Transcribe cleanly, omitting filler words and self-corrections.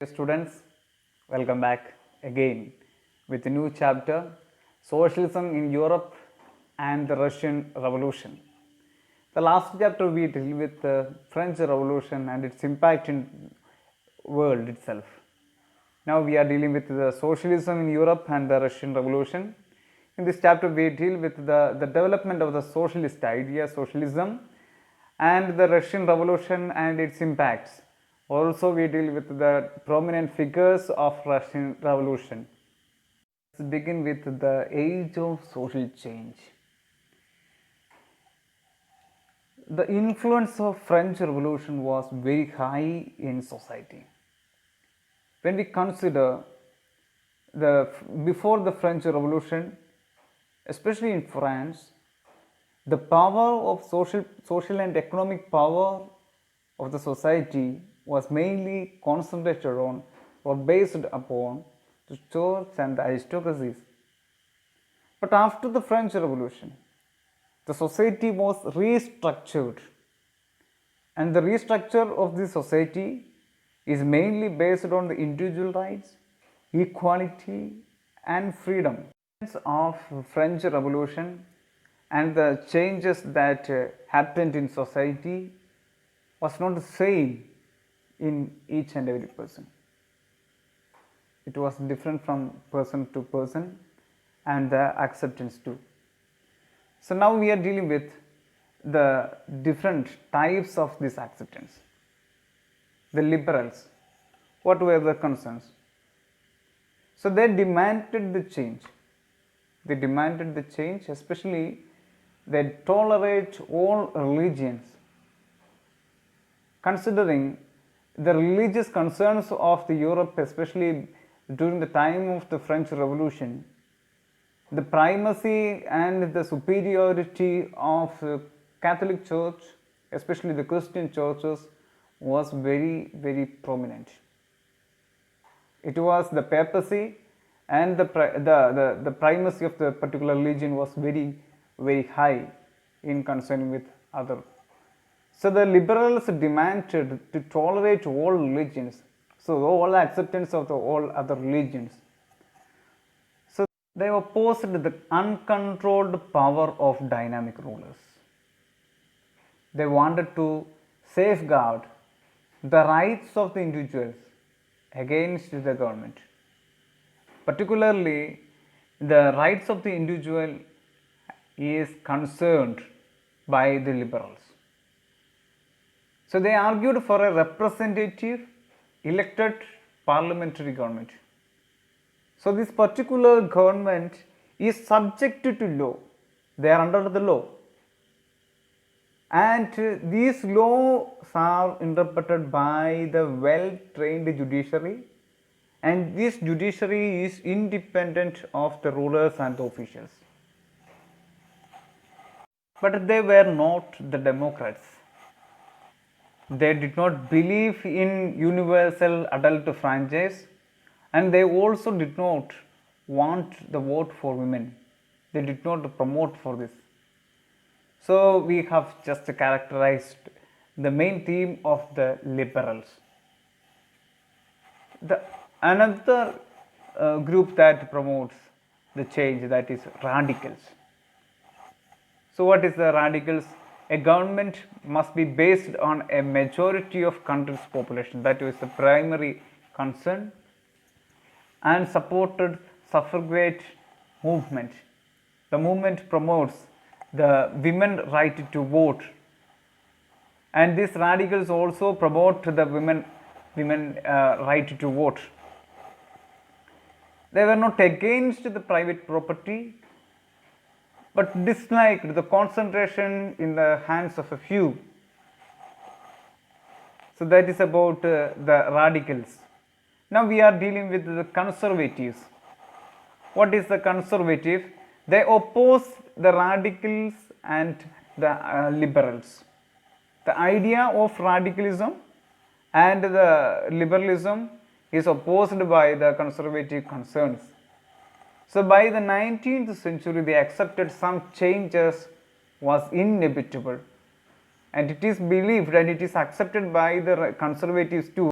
Students, welcome back again with a new chapter, Socialism in Europe and the Russian Revolution. The last chapter we deal with the French Revolution and its impact in world itself. Now we are dealing with the socialism in Europe and the Russian Revolution. In this chapter we deal with the development of the socialist idea, socialism, and the Russian Revolution and its impacts. Also we deal with the prominent figures of Russian Revolution. Let's begin with the age of social change. The influence of French Revolution was very high in society. When we consider before the French Revolution, especially in France, the power of social and economic power of the society was mainly concentrated on or based upon the church and the aristocracies. But after the French Revolution, the society was restructured, and the restructure of the society is mainly based on the individual rights, equality, and freedom. Of French Revolution and the changes that happened in society was not the same in each and every person. It was different from person to person and the acceptance too. So now we are dealing with the different types of this acceptance. The liberals, what were the concerns? So they demanded the change. They demanded the change, especially they tolerate all religions. Considering the religious concerns of the Europe, especially during the time of the French Revolution, the primacy and the superiority of Catholic Church, especially the Christian churches, was very, very prominent. It was the papacy and the primacy of the particular religion was very, very high in concern with other. So the liberals demanded to tolerate all religions, so all acceptance of all other religions. So they opposed the uncontrolled power of dynamic rulers. They wanted to safeguard the rights of the individuals against the government. Particularly, the rights of the individual is concerned by the liberals. So they argued for a representative elected parliamentary government. So this particular government is subject to law. They are under the law. And these laws are interpreted by the well-trained judiciary, and this judiciary is independent of the rulers and the officials. But they were not the Democrats. They did not believe in universal adult franchise, and they also did not want the vote for women. They did not promote for this. So we have just characterized the main theme of the liberals. Another group that promotes the change, that is radicals. So what is the radicals? A government must be based on a majority of country's population. That is the primary concern, and supported suffragette movement. The movement promotes the women right to vote, and these radicals also promote the women right to vote. They were not against the private property, but disliked the concentration in the hands of a few. So that is about the radicals. Now we are dealing with the conservatives. What is the conservative? They oppose the radicals and the liberals. The idea of radicalism and the liberalism is opposed by the conservative concerns. So by the 19th century, they accepted some changes was inevitable, and it is believed and it is accepted by the conservatives too